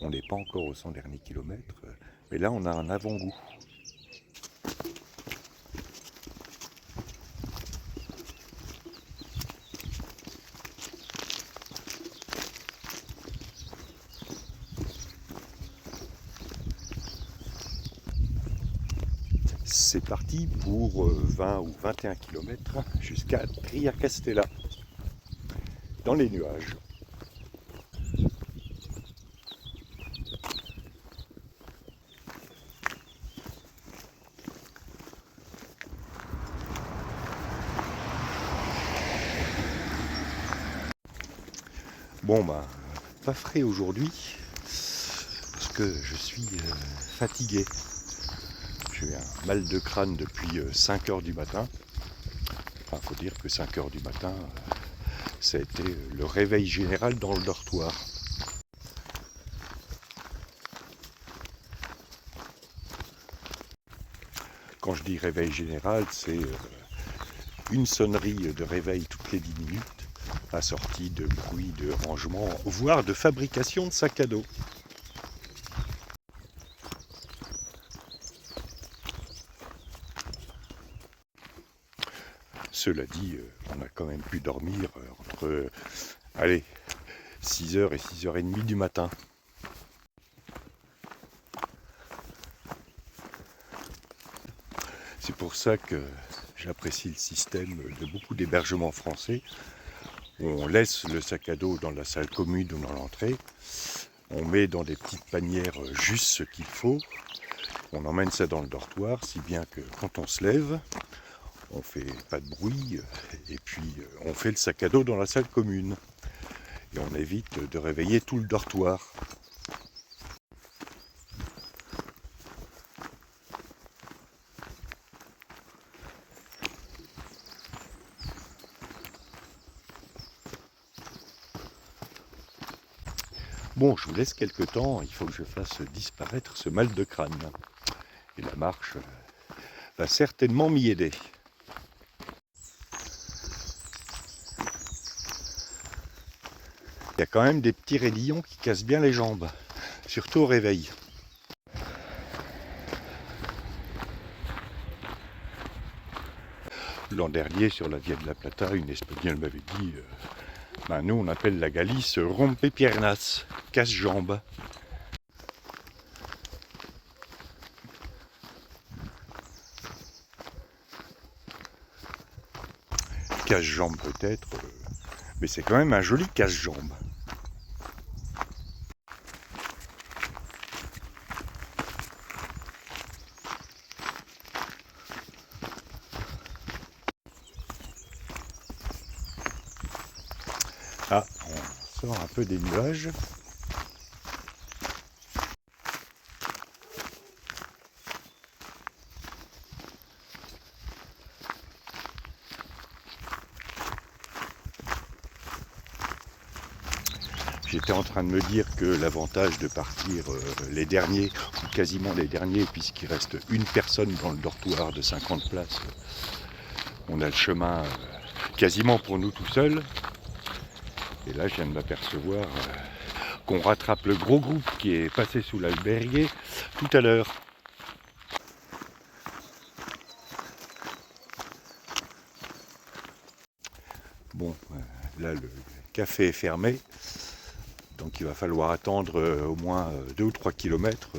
On n'est pas encore aux 100 derniers kilomètres, mais là on a un avant-goût. C'est parti pour 20 ou 21 km jusqu'à Triacastella, dans les nuages. Bon bah, pas frais aujourd'hui, parce que je suis fatigué. J'ai eu un mal de crâne depuis 5 heures du matin. Enfin, faut dire que 5 heures du matin, ça a été le réveil général dans le dortoir. Quand je dis réveil général, c'est une sonnerie de réveil toutes les 10 minutes, assortie de bruits de rangement, voire de fabrication de sacs à dos. Cela dit, on a quand même pu dormir entre, 6h et 6h30 du matin. C'est pour ça que j'apprécie le système de beaucoup d'hébergements français, où on laisse le sac à dos dans la salle commune ou dans l'entrée, on met dans des petites panières juste ce qu'il faut, on emmène ça dans le dortoir, si bien que quand on se lève, on fait pas de bruit, et puis on fait le sac à dos dans la salle commune. Et on évite de réveiller tout le dortoir. Bon, je vous laisse quelques temps, il faut que je fasse disparaître ce mal de crâne. Et la marche va certainement m'y aider. Il y a quand même des petits raidillons qui cassent bien les jambes, surtout au réveil. L'an dernier, sur la Via de la Plata, une Espagnole m'avait dit nous on appelle la Galice rompepiernas, casse-jambes. Casse-jambes peut-être, mais c'est quand même un joli casse-jambes. Ah, on sort un peu des nuages. J'étais en train de me dire que l'avantage de partir les derniers, ou quasiment les derniers, puisqu'il reste une personne dans le dortoir de 50 places, on a le chemin quasiment pour nous tout seuls. Et là, je viens de m'apercevoir qu'on rattrape le gros groupe qui est passé sous l'albergue tout à l'heure. Bon, là, le café est fermé. Donc il va falloir attendre au moins 2 ou 3 kilomètres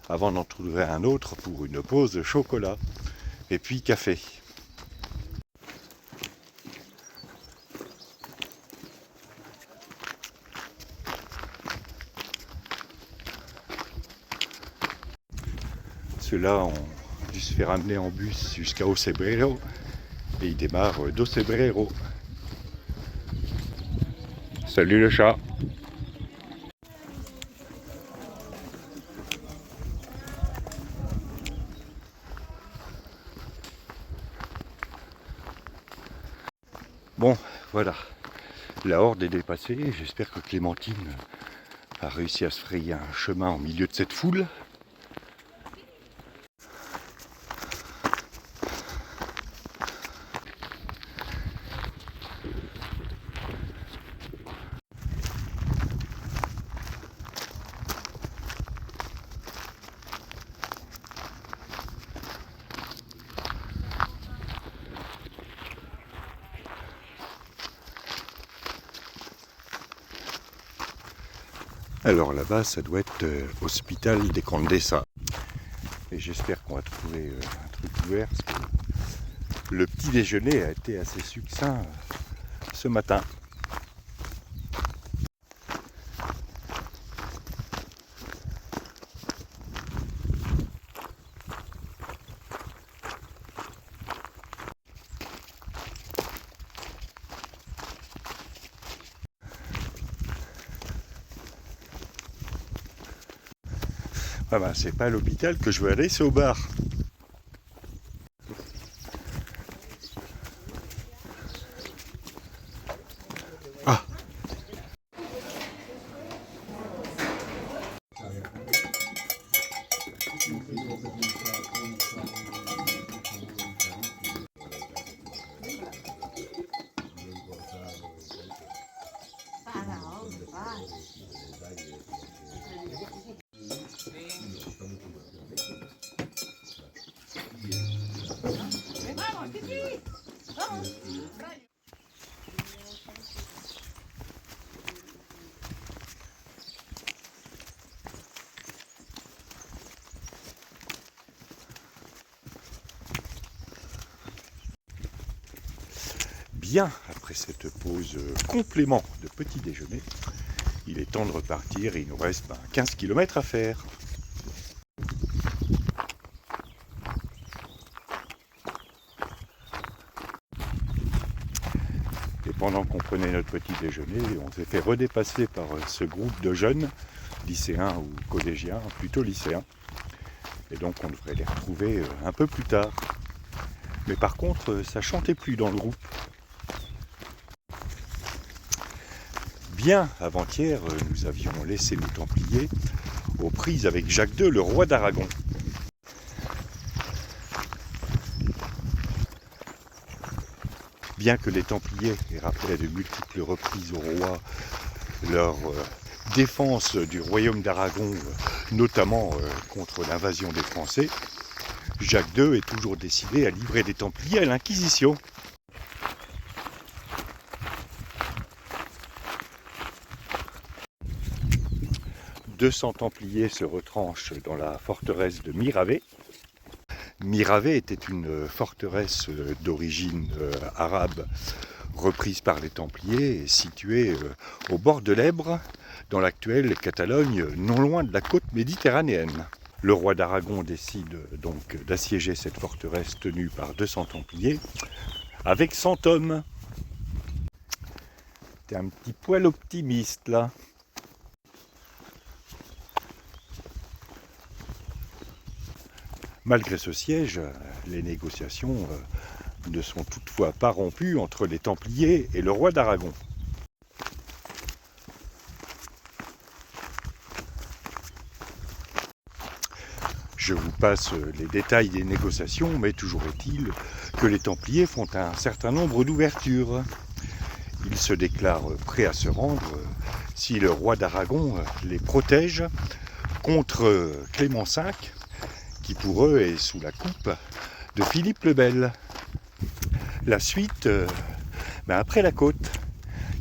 avant d'en trouver un autre pour une pause chocolat. Et puis café. Ceux-là ont dû se faire amener en bus jusqu'à Ocebrero et ils démarrent d'Ocebrero. Salut le chat! Bon, voilà, la horde est dépassée. J'espère que Clémentine a réussi à se frayer un chemin au milieu de cette foule. Alors là-bas, ça doit être Hospital des Condessa. Et j'espère qu'on va trouver un truc ouvert, parce que le petit déjeuner a été assez succinct ce matin. Ah ben, c'est pas à l'hôpital que je veux aller, c'est au bar. Ah. Bien, après cette pause complément de petit déjeuner, il est temps de repartir et il nous reste 15 km à faire. Et pendant qu'on prenait notre petit déjeuner, on s'est fait redépasser par ce groupe de jeunes, lycéens ou collégiens, plutôt lycéens. Et donc on devrait les retrouver un peu plus tard. Mais par contre, ça chantait plus dans le groupe. Bien avant-hier, nous avions laissé les Templiers aux prises avec Jacques II, le roi d'Aragon. Bien que les Templiers aient rappelé à de multiples reprises au roi leur défense du royaume d'Aragon, notamment contre l'invasion des Français, Jacques II est toujours décidé à livrer des Templiers à l'Inquisition. « 200 Templiers se retranchent dans la forteresse de Miravet. » Miravet était une forteresse d'origine arabe reprise par les Templiers et située au bord de l'Èbre, dans l'actuelle Catalogne, non loin de la côte méditerranéenne. Le roi d'Aragon décide donc d'assiéger cette forteresse tenue par 200 Templiers avec 100 hommes. T'es un petit poil optimiste là. Malgré ce siège, les négociations ne sont toutefois pas rompues entre les Templiers et le roi d'Aragon. Je vous passe les détails des négociations, mais toujours est-il que les Templiers font un certain nombre d'ouvertures. Ils se déclarent prêts à se rendre si le roi d'Aragon les protège contre Clément V, qui pour eux est sous la coupe de Philippe le Bel. La suite, après la côte,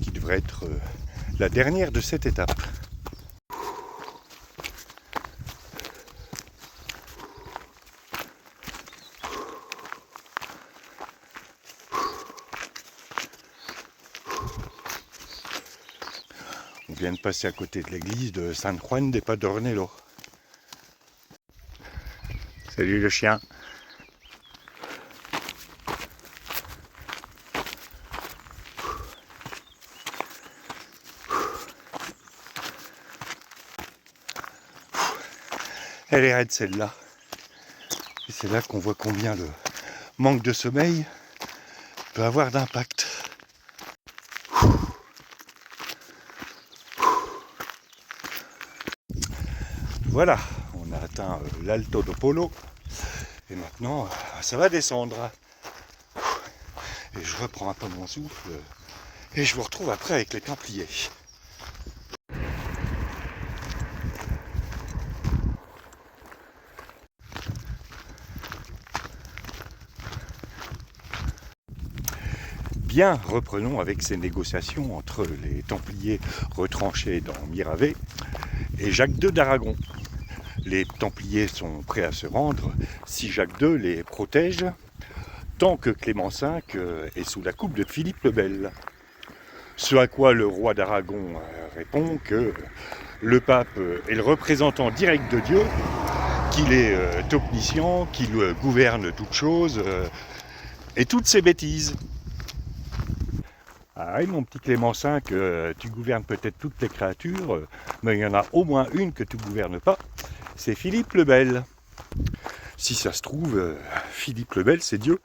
qui devrait être la dernière de cette étape. On vient de passer à côté de l'église de San Juan de Padornello. Salut le chien. Elle est raide celle-là. Et c'est là qu'on voit combien le manque de sommeil peut avoir d'impact. Voilà, on a atteint l'Alto do Polo. Et maintenant, ça va descendre. Et je reprends un peu mon souffle. Et je vous retrouve après avec les Templiers. Bien, reprenons avec ces négociations entre les Templiers retranchés dans Miravet et Jacques II d'Aragon. Les Templiers sont prêts à se rendre si Jacques II les protège, tant que Clément V est sous la coupe de Philippe le Bel. Ce à quoi le roi d'Aragon répond que le pape est le représentant direct de Dieu, qu'il est omniscient, qu'il gouverne toutes choses et toutes ces bêtises. Ah oui, mon petit Clément V, tu gouvernes peut-être toutes les créatures, mais il y en a au moins une que tu ne gouvernes pas, c'est Philippe le Bel. Si ça se trouve, Philippe le Bel, c'est Dieu.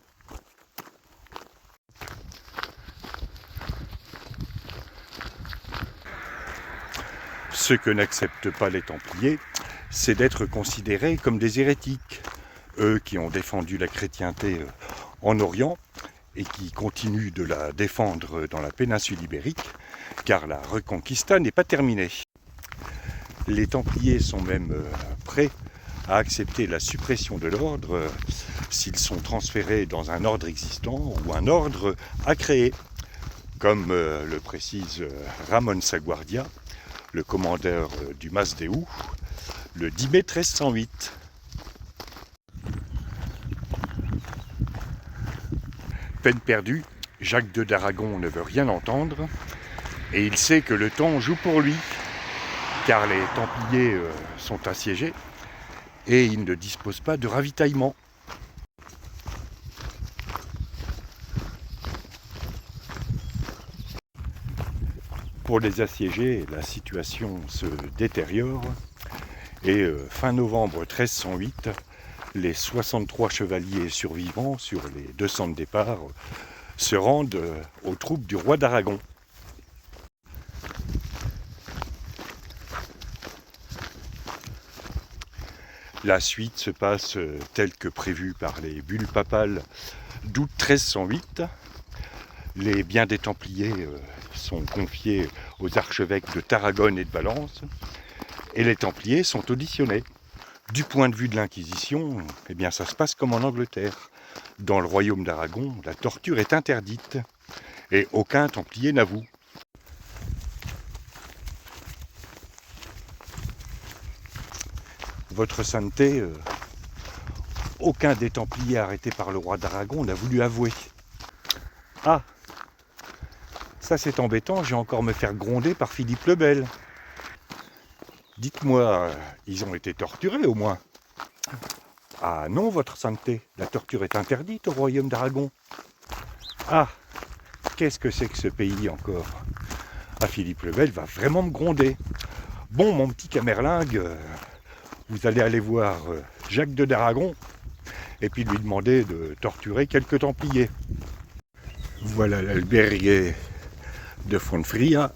Ce que n'acceptent pas les Templiers, c'est d'être considérés comme des hérétiques. Eux qui ont défendu la chrétienté en Orient et qui continuent de la défendre dans la péninsule ibérique, car la Reconquista n'est pas terminée. Les Templiers sont même prêts à accepter la suppression de l'ordre s'ils sont transférés dans un ordre existant ou un ordre à créer, comme le précise Ramon Saguardia, le commandeur du Masdeu, le 10 mai 1308. Peine perdue, Jacques II d'Aragon ne veut rien entendre, et il sait que le temps joue pour lui, car les Templiers sont assiégés, et ils ne disposent pas de ravitaillement. Pour les assiégés, la situation se détériore, et fin novembre 1308, les 63 chevaliers survivants sur les 200 de départ se rendent aux troupes du roi d'Aragon. La suite se passe telle que prévue par les bulles papales d'août 1308. Les biens des Templiers sont confiés aux archevêques de Tarragone et de Valence, et les Templiers sont auditionnés. Du point de vue de l'Inquisition, eh bien ça se passe comme en Angleterre. Dans le royaume d'Aragon, la torture est interdite et aucun Templier n'avoue. Votre sainteté, aucun des Templiers arrêtés par le roi d'Aragon n'a voulu avouer. Ah, ça c'est embêtant, je vais encore me faire gronder par Philippe le Bel. Dites-moi, ils ont été torturés au moins? Ah non, votre sainteté, la torture est interdite au royaume d'Aragon. Ah, qu'est-ce que c'est que ce pays encore? Ah, Philippe le Bel va vraiment me gronder. Bon, mon petit camerlingue, vous allez aller voir Jacques II d'Aragon et puis lui demander de torturer quelques Templiers. Voilà l'albergue de Fontfria.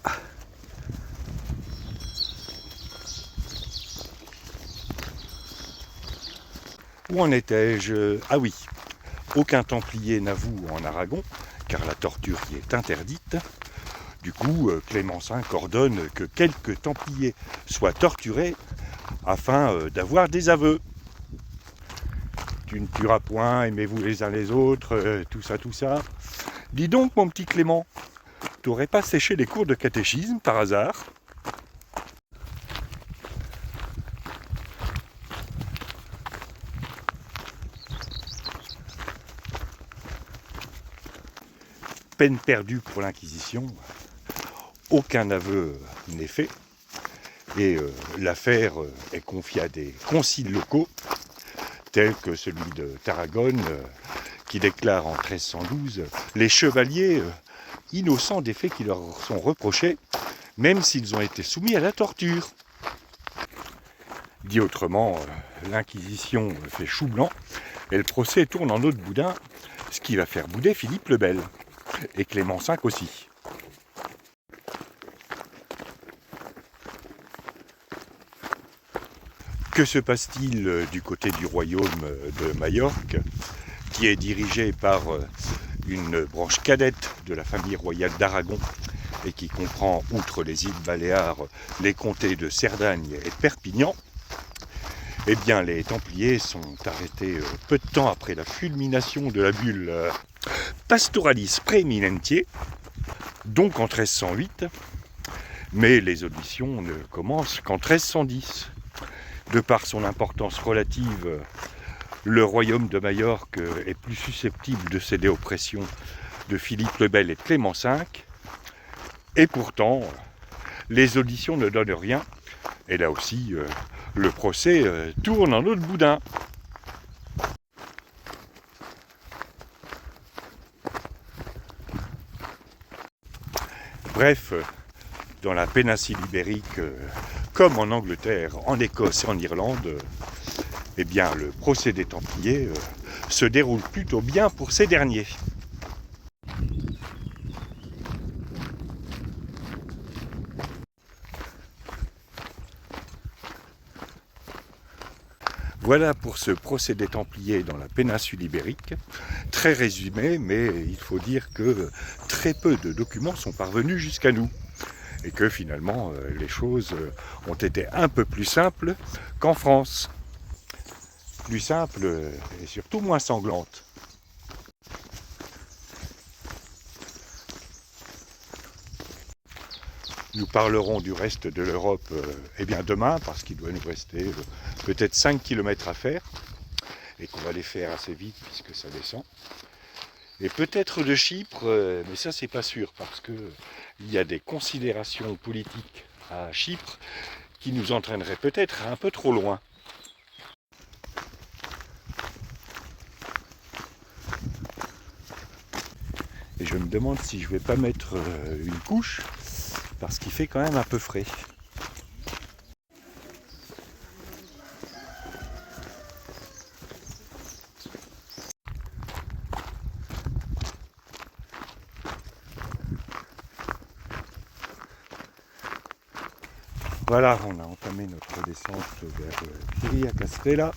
Où en étais-je? Ah oui, aucun Templier n'avoue en Aragon, car la torture y est interdite. Du coup, Clément V ordonne que quelques Templiers soient torturés afin d'avoir des aveux. Tu ne tueras point, aimez-vous les uns les autres, tout ça, tout ça. Dis donc, mon petit Clément, t'aurais pas séché les cours de catéchisme par hasard? Peine perdue pour l'Inquisition, aucun aveu n'est fait, et l'affaire est confiée à des conciles locaux, tels que celui de Tarragone, qui déclare en 1312 les chevaliers innocents des faits qui leur sont reprochés, même s'ils ont été soumis à la torture. Dit autrement, l'Inquisition fait chou blanc, et le procès tourne en eau de boudin, ce qui va faire bouder Philippe le Bel. Et Clément V aussi. Que se passe-t-il du côté du royaume de Majorque, qui est dirigé par une branche cadette de la famille royale d'Aragon et qui comprend, outre les îles Baléares, les comtés de Cerdagne et de Perpignan? Eh bien, les Templiers sont arrêtés peu de temps après la fulmination de la bulle Pastoralis Praeminentiae, donc en 1308, Mais les auditions ne commencent qu'en 1310. De par son importance relative, le royaume de Majorque est plus susceptible de céder aux pressions de Philippe le Bel et de Clément V. Et pourtant, les auditions ne donnent rien. Et là aussi, le procès tourne en eau de boudin. Bref, dans la péninsule ibérique, comme en Angleterre, en Écosse et en Irlande, eh bien, le procès des Templiers se déroule plutôt bien pour ces derniers. Voilà pour ce procès des Templiers dans la péninsule ibérique. Très résumé, mais il faut dire que très peu de documents sont parvenus jusqu'à nous. Et que finalement, les choses ont été un peu plus simples qu'en France. Plus simples et surtout moins sanglantes. Nous parlerons du reste de l'Europe demain, parce qu'il doit nous rester peut-être 5 km à faire, et qu'on va les faire assez vite puisque ça descend. Et peut-être de Chypre, mais ça c'est pas sûr, parce qu'il y a des considérations politiques à Chypre qui nous entraîneraient peut-être un peu trop loin. Et je me demande si je vais pas mettre une couche, parce qu'il fait quand même un peu frais. Voilà, on a entamé notre descente vers Tiriacastela.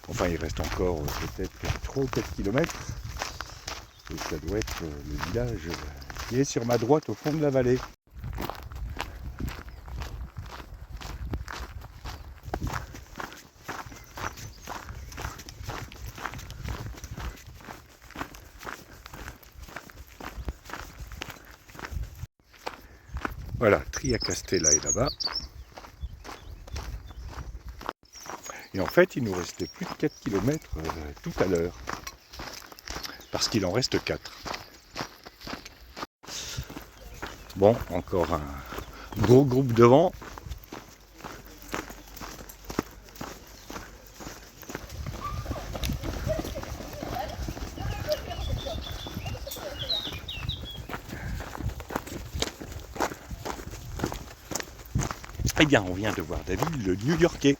Enfin, il reste encore peut-être 3 ou 4 km. Et ça doit être le village qui est sur ma droite au fond de la vallée. Voilà, Tiriacastela est là-bas. Et en fait, il nous restait plus de 4 km tout à l'heure. Parce qu'il en reste 4. Bon, encore un gros groupe devant. Eh bien, on vient de voir David, le New-Yorkais.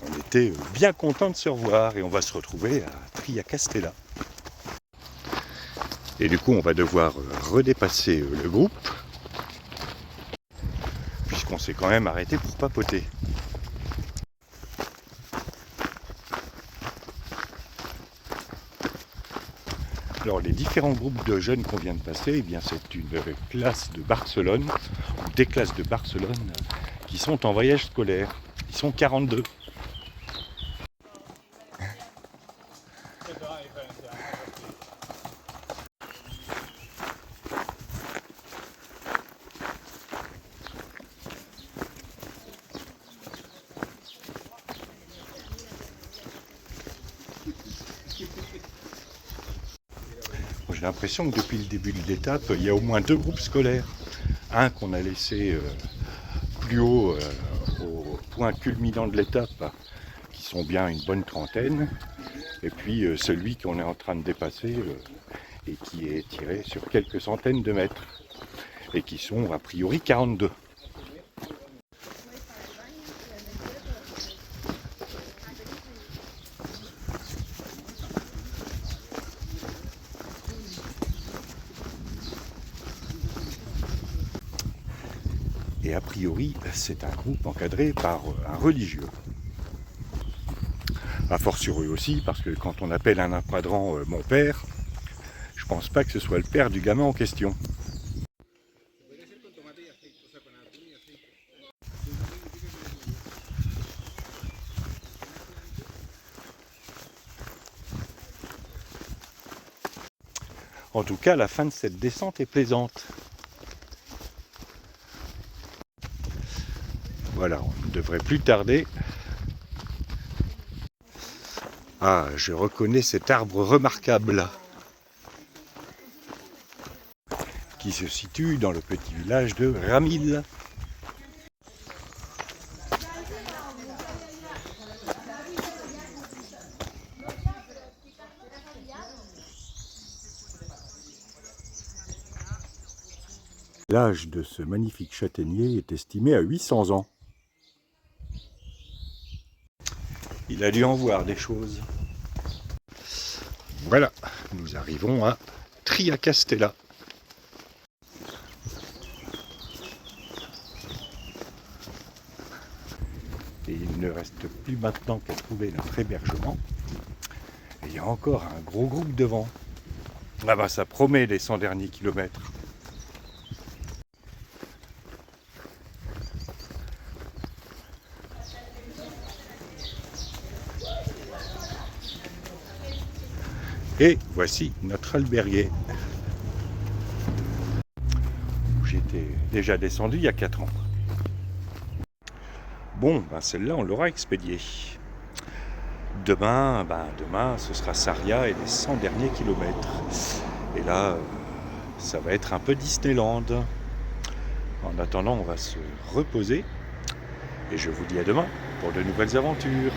On était bien content de se revoir et on va se retrouver à Tiriacastela. Et du coup, on va devoir redépasser le groupe, puisqu'on s'est quand même arrêté pour papoter. Alors, les différents groupes de jeunes qu'on vient de passer, eh bien, c'est une classe de Barcelone, ou des classes de Barcelone, qui sont en voyage scolaire. Ils sont 42. J'ai l'impression que depuis le début de l'étape, il y a au moins 2 groupes scolaires. Un qu'on a laissé plus haut, au point culminant de l'étape, qui sont bien une bonne trentaine. Et puis celui qu'on est en train de dépasser et qui est tiré sur quelques centaines de mètres. Et qui sont a priori 42. Et a priori, c'est un groupe encadré par un religieux. A fortiori aussi, parce que quand on appelle un encadrant mon père, je pense pas que ce soit le père du gamin en question. En tout cas, la fin de cette descente est plaisante. Voilà, on ne devrait plus tarder. Ah, je reconnais cet arbre remarquable qui se situe dans le petit village de Ramil. L'âge de ce magnifique châtaignier est estimé à 800 ans. Il a dû en voir des choses. Voilà, nous arrivons à Triacastella. Et il ne reste plus maintenant qu'à trouver notre hébergement. Et il y a encore un gros groupe devant. Ah bah ça promet les 100 derniers kilomètres. Et voici notre alberguer. J'étais déjà descendu il y a 4 ans. Bon, ben celle-là, on l'aura expédiée. Demain, ce sera Saria et les 100 derniers kilomètres. Et là, ça va être un peu Disneyland. En attendant, on va se reposer. Et je vous dis à demain pour de nouvelles aventures.